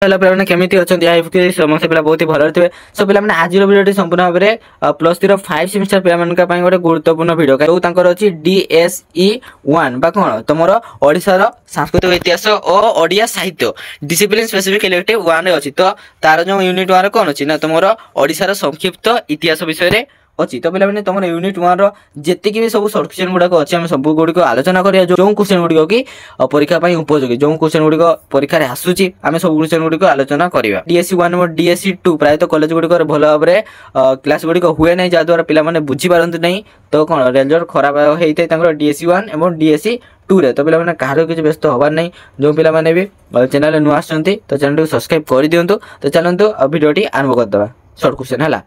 Hello पे केमी अच्छा समस्त पे बहुत ही भल थे सो पे आज भिडियो संपूर्ण भाव में प्लस 3 5 सेमिस्टर पे गोटे गुरुत्वपूर्ण भिडियो जो अच्छी DSE-1 कौन तुम ओडिशार सांस्कृतिक इतिहास और ओडिया साहित्य डिसिप्लिन स्पेसिफिक इलेक्टिव 1 अच्छी तो तार जो यूनिट 1 कौन अच्छी ना तुम ओडिशार संक्षिप्त इतिहास विषय अच्छी तो पे तुम यूनिट 1 जी भी सब सर्ट क्वेश्चन गुड़ाक अच्छे आम सब गुड़िक आलोचना करिया जो क्वेश्चन गुड़िक कि परीक्षा उपयोगी जो क्वेश्चन गुड़िक परीक्षा आसूची आम सब क्वेश्चन गुड़िक आलोचना करवा DSE-1 और DSE-2 प्राय कॉलेज गुड़िक भल भाव में क्लास गुड़िक हुए ना जहाद्वारा पे बुझीपारती नहीं तो कौन रिजल्ट खराब होता है DSE-1 और DSE-2 रे तो पे कहार किसी व्यस्त हबार नहीं जो पे भी चैनल नुआ आसुँच तो चैनल को सब्सक्राइब कर दिंतु तो चलते भिडियो आरंभ करदे सर्ट क्वेश्चन है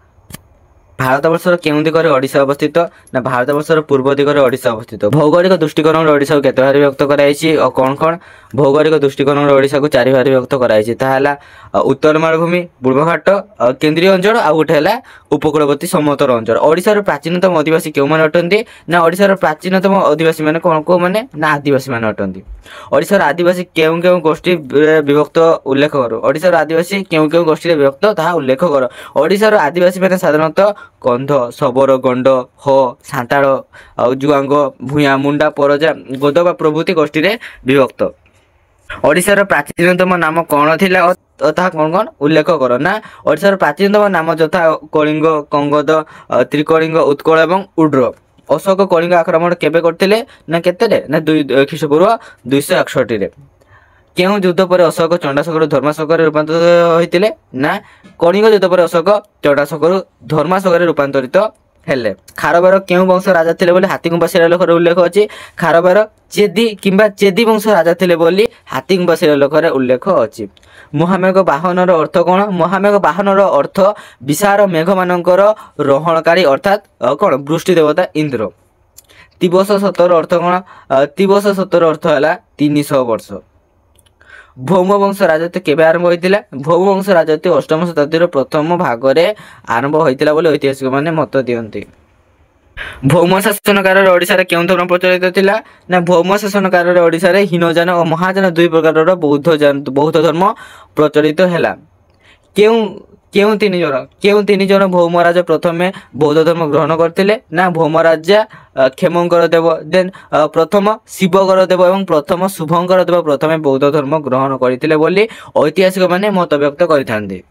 भारतवर्षर केउं दिगरे ओडिशा अवस्थित ना भारतवर्षर पूर्व दिगरे ओडिशा अवस्थित भौगोलिक दृष्टिकोण ओडिशा को केते भाग विभक्त कराइछि और कौन कौन भौगोलिक दृष्टिकोण ओडिशा को 4 भाग विभक्त कराइछि ताहला उत्तर मालभूमि बुर्बघाट केंद्रीय अंचल आ गोटे है उपकूलवर्ती समतल अंचल ओडिशार प्राचीनतम आदिवासी केउ माने अटंती ना ओडिशार प्राचीनतम आदिवासी माने कोन को माने ना आदिवासी माने अटंती ओडिशार आदिवासी केउ केउ गोष्ठी विभक्त उल्लेख करो ओडिशार आदिवासी केउ केउ गोष्ठी विभक्त ताहा उल्लेख करो ओडिशार आदिवासी माने साधारणतः कंध शबर गंड हो सांताड़ जुआंग भूया मुंडा परजा गोदबा प्रभृति गोष्ठी विभक्त ओडिशार प्राचीनतम नाम कौन थिला ता कौन कौन उल्लेख कर ना ओडिशार प्राचीनतम नाम यथा कलिंग कंगद त्रिकलिंग उत्कल एवं उड्र अशोक कलिंग आक्रमण केबे करथिले ना केते ना 2 ख्रीष्टपूर्व 261 रे केउ युद्ध पर अशोक चंडाशोक धर्माशोक रूपांतरित होइतिले ना कलिंग युद्ध पर अशोक चंडाशोक धर्माशोक रूपांतरित हेले खारबार केउ वंश राजा थिले बोली हाथीगुंबा शिलालेख उल्लेख अछि खारबार चेदी किंबा चेदी वंश राजा थिले बोली हाथीगुंबा शिलालेख उल्लेख अछि महामेघ वाहनर अर्थ कौन महामेघ वाहनर अर्थ विशाल मेघ मानकर रोहणकारी अर्थात कौन वृष्टि देवता इंद्र तिबस सतर अर्थ कौन तिबस सतर अर्थ है 300 वर्ष भौम वंश राजत्व केबे आरंभ होइतिला भौम वंश राजत्व 8म शताब्दीर प्रथम भाग में आरंभ होइतिला बोली ऐतिहासिक माने मत दियंती भौम शासनकाल ओडिशा रे केउं धर्म प्रचलित थिला ना भौम शासनकाल ओडिशा रे हीनजान और महाजान दुई प्रकार बौद्ध धर्म प्रचलित हैला केउं तीन जन भौमराज प्रथमे बौद्ध धर्म ग्रहण करथिले ना भौमराजा क्षेमंकर देव देन प्रथम शिवकर देव एवं प्रथम शुभंकर देव प्रथमे बौद्ध धर्म ग्रहण करथिले बोली ऐतिहासिक माने मत व्यक्त करिथांती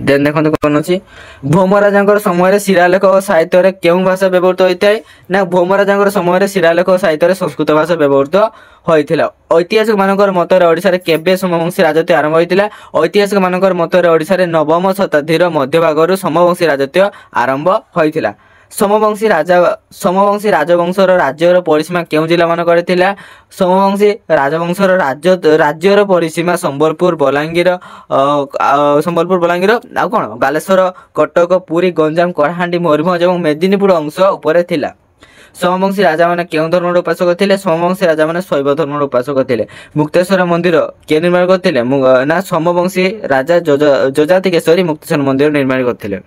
देन देखो कौन अच्छी भौमराजा समय शिलालेख और साहित्य केउं भाषा व्यवहृत होता है ना भौमराजा समय शिलालेख और साहित्य संस्कृत भाषा व्यवहृत होता ऐतिहासिक मानकर मतरे ओडिशा रे केबे समवंशी राजत्व आरंभ होइतिला ऐतिहासिक मानकर मतरे ओडिशा रे 9म शताब्दीर मध्यभागरु समवंशी राजत्व आरंभ होइतिला समवंशी राजवंशर राज्यर परिसीमा केउं जिला मान करथिला समवंशी राजवंशर राज्यर परिसीमा संबलपुर बलांगीर आ कोन बालेश्वर कटक पुरी गंजाम कलाहांडी मयूरभंज और मेदिनीपुर अंश उपरे थिला समवंशी राजा माने केउं धर्मर उपासक थिले समवंशी राजा माने शैव धर्मर उपासक थिले मुक्तेश्वर मंदिर के निर्माण करथिले ना समवंशी राजा जजाति केशरी मुक्तेश्वर मंदिर निर्माण करथिले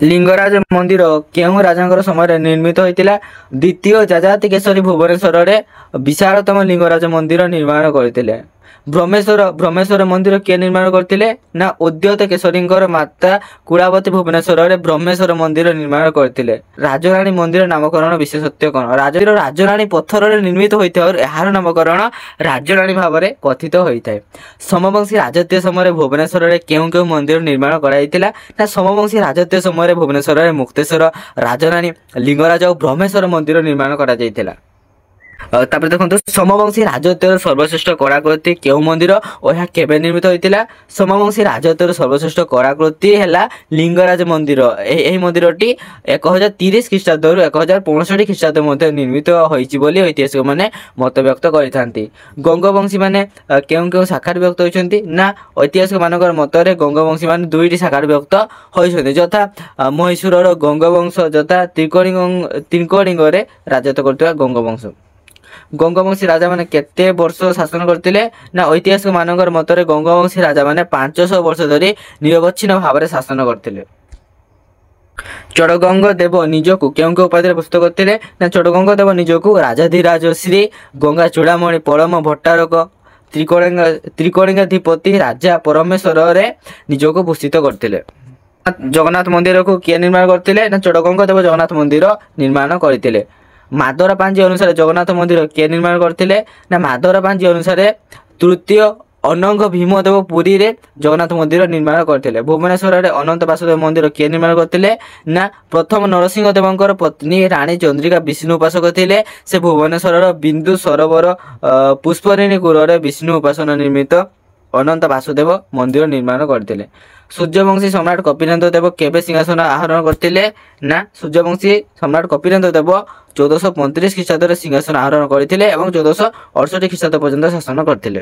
लिंगराज मंदिर केउं राजांकर समय निर्मित होइतिला द्वितीय जजाति केशरी भुवनेश्वर रे विशालतम लिंगराज मंदिर निर्माण करथिले ब्रह्मेश्वर मंदिर के निर्माण करथिले ना उद्यत केशरींकर माता कुलावती भुवनेश्वर रे ब्रह्मेश्वर मंदिर निर्माण करथिले राजरानी मंदिर नामकरण विशेषत्व कोन राजरानी पत्थर रे निर्मित होइथार एहार नामकरण राजरानी भाव में कथित होइथाय समवंशी राजत्व समय भुवनेश्वर रे केउं केउं मंदिर निर्माण कराइतिला ना समवंशी राजत्व समय भुवनेश्वर रे मुक्तेश्वर राजरानी लिंगराज और ब्रह्मेश्वर मंदिर निर्माण करा जाइतिला तापर देखो समवंशी राजत्वर सर्वश्रेष्ठ कलाकृति केउ मंदिर और यह केबे निर्मित होइतिला समवंशी राजत्वर सर्वश्रेष्ठ कलाकृति हैला लिंगराज मंदिर एही मंदिरटी 1030 ख्रीष्टाब्द रु 1065 ख्रीष्टाब्द मध्ये निर्मित होइछि बोली ऐतिहासिक माने मत व्यक्त करिथांती गंगवंशी माने केउ केउ शाखार व्यक्त होइछंती ना ऐतिहासिक मानकर मतरे गंगवंशी माने दुईटी शाखार व्यक्त होइछंती जथा मैसूरर गंगवंश जथा त्रिकलिंग रे राजत्व करथुवा गंगवंश गंगवंशी राजा माने केते वर्ष शासन करथिले ना ऐतिहासिक मानकर मतरे गंगवंशी राजा माने 500 वर्ष धरि निरवच्छिन्न भाव में शासन करथिले चोड़गंग देव निजकू केउं उपाधि पुस्तक करथिले ना चोड़गंग देव निजकू राजाधिराज श्री गंगा चूड़ामणि परम भट्टारक त्रिकोणिकाधिपति राजा परमेश्वर निजक भूषित करते। जगन्नाथ मंदिर को किए निर्माण करते ना चोड़गंगा देव जगन्नाथ मंदिर निर्माण करते। माधवरा पांजी अनुसार जगन्नाथ मंदिर किए निर्माण करते ना माधवरा पांजी अनुसार तृतीय अनंग भीमदेव पुरी रे जगन्नाथ मंदिर निर्माण करते। भुवनेश्वर अनंत वासुदेव मंदिर किए निर्माण करते ना प्रथम नरसिंह देवंकर पत्नी रानी चंद्रिका विष्णु उपासक थे। से भुवनेश्वर बिंदु सरोवर पुष्परिणी कूल विष्णु उपासना निर्मित अनंत वासुदेव मंदिर निर्माण करते। सूर्यवंशी सम्राट कपिलेन्द्र देव केबे सिंहासन आहरण करते ना सूर्यवंशी सम्राट कपिलेन्द्र देव 1435 ख्रीष्टाब्द सिंहासन आहरण करते 1468 ख्रीष्टाब्द पर्यंत शासन करते।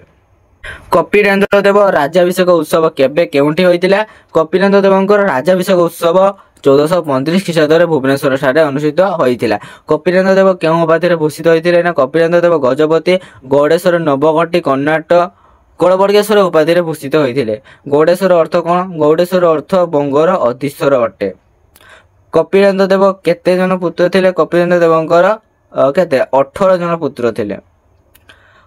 कपिलेन्द्र देव राज्याभिषेक उत्सव केबे केउंठी होइतिला? कपिलेन्द्र देवंकर राज्याभिषेक उत्सव 1435 ख्रीष्टाब्द भुवनेश्वर ठारे अनुष्ठित होइतिला। कपिलेन्द्र देव केउं उपाधि भूषित होइतिले ना कपिलेन्द्र देव गजपति गौड़ेश्वर नवघटी कर्णाटक कलबर्गेश्वर उपाधि भूषित होइतिले। गौड़ेश्वर अर्थ कौन? गौड़ेश्वर अर्थ बंगर अधीश्वर अटे। कपिलेन्द्र देव केते जन पुत्र थिले? कपिलेन्द्र देवंकर केते 18 जन पुत्र थिले।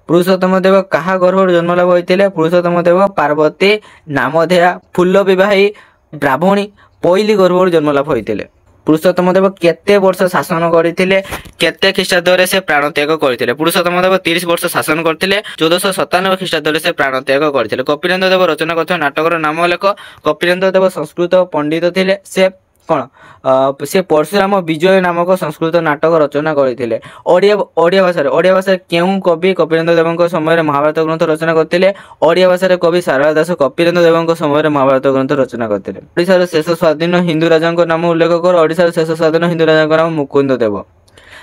पुरुषोत्तम देव कहा गर्भ जन्म लाभ होइतिले? पुरुषोत्तम देव पार्वती नामधेया फुल्ल विवाही ब्राह्मणी पहिली गर्भ जन्म लाभ होइतिले। पुरुषोत्तम देव केते वर्ष शासन करथिले? केते ख्रीष्टाब्द से प्राण त्याग करथिले? पुरुषोत्तम देव 30 वर्ष शासन करथिले 1497 ख्रीष्टाब्द से प्राण त्याग करथिले। कपिलेन्द्र देव रचना करथिबा नाटकर नाम लेख। कपिलेन्द्र देव संस्कृत पंडित थिले। से कौन से परशुराम विजय नामक संस्कृत नाटक रचना करथिले। ओडिया भाषा केउं कवि कपिलेन्द्र देवଙ୍କ समय महाभारत ग्रंथ रचना करथिले? ओडिया भाषा कवि सारला दास कपिलेन्द्र देवଙ୍କ समय महाभारत ग्रंथ रचना करथिले। ओडिशार शेष स्वाधीन हिंदू राजाଙ୍କ नाम उल्लेख कर। ओडिशार शेष स्वाधीन हिंदू राजाଙ୍କ नाम मुकुंद देव।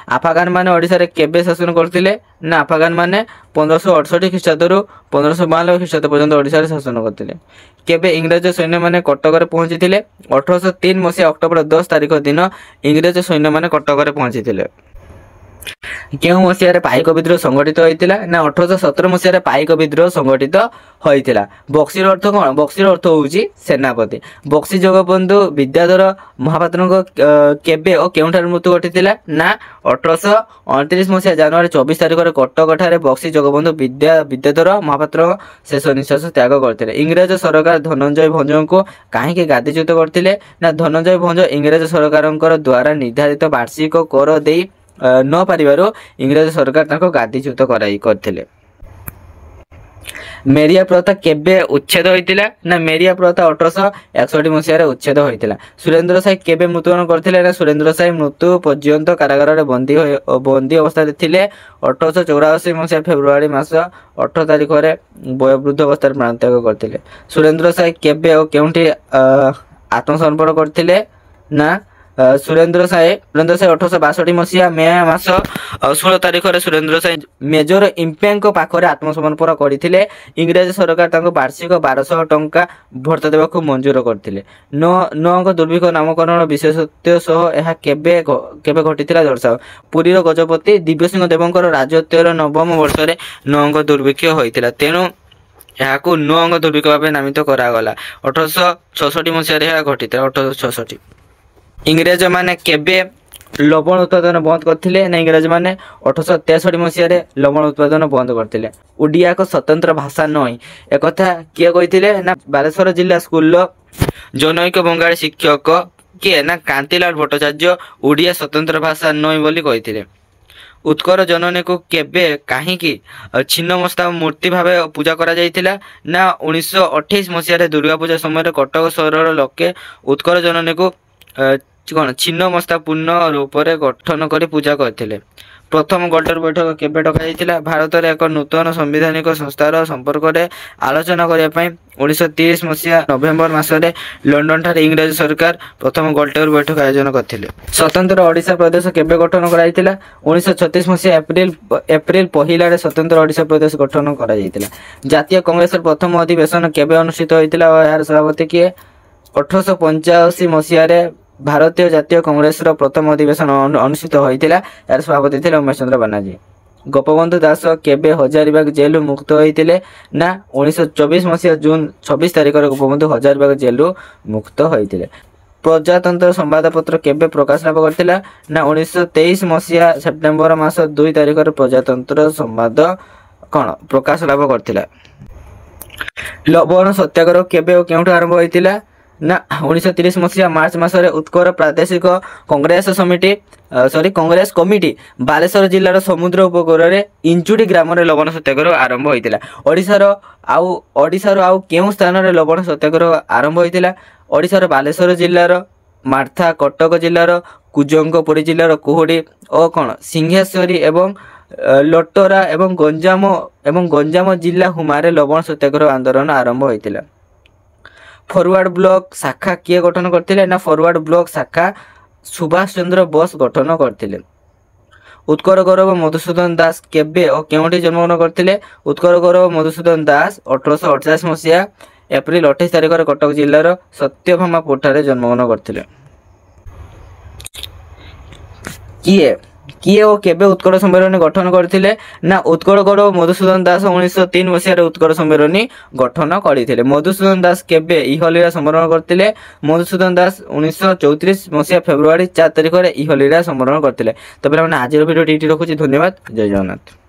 आफागान माने ओडिशा रे केबे शासन करथिले ना आफागान माने 1568 ख्रीष्टाब्द रु 1592 ख्रीष्टाब्द पर्यंत ओडिशा रे शासन करथिले। केबे इंग्रज सैन्य माने कटक रे पहुंचीथिले? 1803 मसिया अक्टोबर 10 तारिख दिन इंग्रज सैन्य माने कटक रे पहुंचीथिले। केउं मसिया रे पाइक विद्रोह संगठित होइतिला ना 1817 मसिया रे पाइक विद्रोह संगठित होइतिला। बक्सीर अर्थ कोन? बक्सीर अर्थ होउची सेनापति। बक्सी जगबंधु विद्याधर महापात्रଙ୍କ केबे ओ केउंठार मृत्यु घटितिला ना 1829 मसिया जनवरी 24 तारिख रे कटक ठारे बक्सी जगबंधु विद्याधर महापात्र शेष निश्वास त्याग करथिले। इंग्रज सरकार धनंजय भंजଙ୍କୁ काहेकि गादीच्युत करथिले ना धनंजय भंज इंग्रज सरकारଙ୍କର द्वारा निर्धारित वार्षिक कर देई न पारिबारो इंग्रज सरकार ताको गादीच्युत कराई करथिले। मेरिया प्रथा केबे उच्छेद होइतिला ना मेरिया प्रथा 1861 मसिया रे उच्छेद होइतिला। सुरेंद्र साई केबे मृत्युवरण करथिले ना सुरेंद्र साई मृत्यु पर्यंत कारागार रे बंदी अवस्था रे थिले। 1884 मसिया फेब्रुआरी मास 18 तारिख रे वयोवृद्ध अवस्था रे प्राण त्याग करथिले। सुरेंद्र साई केबे ओ केउंठी आत्मसमर्पण करथिले ना सुरेंद्र साई 1862 मसिया मे मास 16 तारिख रे सुरेंद्र साई मेजर इम्पेंको पाखरे आत्मसमर्पण करथिले। इंग्रज सरकार ताको वार्षिक 1200 टंका भर्ता देबाको मंजूर करथिले। नौंग दुर्भिक्ष नामकरण विशेषत्व सह एहा केबे घटितिला दर्शाओ। पुरीर गजपति दिव्यसिंह देवंकर राजत्वर नवम वर्ष रे नौंग दुर्भिक्ष होइतिला। तेनु एहाको नौंग दुर्भिक्ष भाबे नामित करागला। 1866 मसिया रे घटितिला। 1866 इंग्रज माने केबे लवण उत्पादन बंद करथिले ना इंग्रज माने 1863 मसिया रे लवण उत्पादन बंद करथिले। ओडिया को स्वतंत्र भाषा नय एकथा किए कहिथिले ना बालेश्वर जिला स्कूल जनैक बंगाली शिक्षक किए ना कांतिलाल भट्टाचार्य ओडिया स्वतंत्र भाषा नय बोली कहिथिले। उत्कर जननी को केबे काहीकि छिन्नमस्ता मूर्ति भावे पूजा करा जाइथिला ना 1928 मसिया रे दुर्गा पूजा समय कटक सहर लोके उत्कर जननी को कौन छिन्नमस्ता पूर्ण रूप से गठन कर पूजा करते। प्रथम गल्टर बैठक केबे डका जाइथिला? भारत रे एक नूतन संवैधानिक संस्थार संपर्क रे आलोचना करिया पई 1930 मसिया नवेम्बर मासरे लंडन ठारे इंग्रज सरकार प्रथम गल्टर बैठक आयोजन करथिले। स्वतंत्र ओडिशा प्रदेश केबे गठन करा जाइथिला? 1936 मसिया एप्रिल पहिला रे स्वतंत्र ओडिशा प्रदेश गठन करा जाइथिला। जातीय कांग्रेस प्रथम अधिवेशन केबे अनुष्ठित होइथिला और यार सभापति किए? 1885 मसिया रे भारतीय जातीय कांग्रेस प्रथम अधिवेशन अनुष्ठित होइतिला। यार सभापति थे उमेश चंद्र बनर्जी। गोपबंधु दास केबे हजारीबाग जेल मुक्त होइतिले ना 1924 मसिया जून 26 तारिख रे गोपबंधु हजारीबाग जेल मुक्त होइतिले। प्रजातंत्र संवादपत्र केबे प्रकाश लाभ करथिला ना 1923 मसिया सेप्टेम्बर मास 2 तारिख रे प्रजातंत्र संवाद कौन प्रकाश लाभ करथिला। लवण सत्याग्रह केबे और केउठु आरंभ होइतिला ना 1930 मसीहा मार्च मासरे उत्कर प्रादेशिक कांग्रेस समिति कांग्रेस कमिटी बालेश्वर जिल्लार समुद्र उपकूल रे इंचुडी ग्राम रे लवण सत्याग्रह आरंभ होइतिला। ओडिशार आउ केउ स्थान रे लवण सत्याग्रह आरंभ होइतिला। ओडिशार बालेश्वर जिल्लार मार्था, कटक जिल्लार कुजंग, पुरी जिल्लार कुहुडी और कौन सिंहेश्वरी एवं लोटरा एवं गंजाम जिला हुमारे लवण सत्याग्रह आंदोलन आरंभ होइतिला। फॉरवर्ड ब्लॉक शाखा किए गठन करथिले ना फॉरवर्ड ब्लॉक शाखा सुभाष चंद्र बोस गठन करथिले। उत्कर गौरव मधुसूदन दास केबे और केउठी जन्मग्रहण करथिले। उत्कर गौरव मधुसूदन दास 1848 मसीहा एप्रिल 28 तारिख रे कटक जिल्लार सत्यभामा पोठारे जन्मग्रहण करथिले। किए और केबे उत्कल सम्मेलन गठन करथिले ना उत्कल गौरव मधुसूदन दास 1903 मसीहा उत्कल सम्मेलन गठन करथिले। मधुसूदन दास केबे इहलीला सम्मेलन करथिले। मधुसूदन दास 1934 मसीहा फेब्रुआरी 4 तारिख रे इहलीला सम्मेलन करथिले। तो पिला माने आज वीडियो टी रखुची। धन्यवाद। जय जगन्नाथ।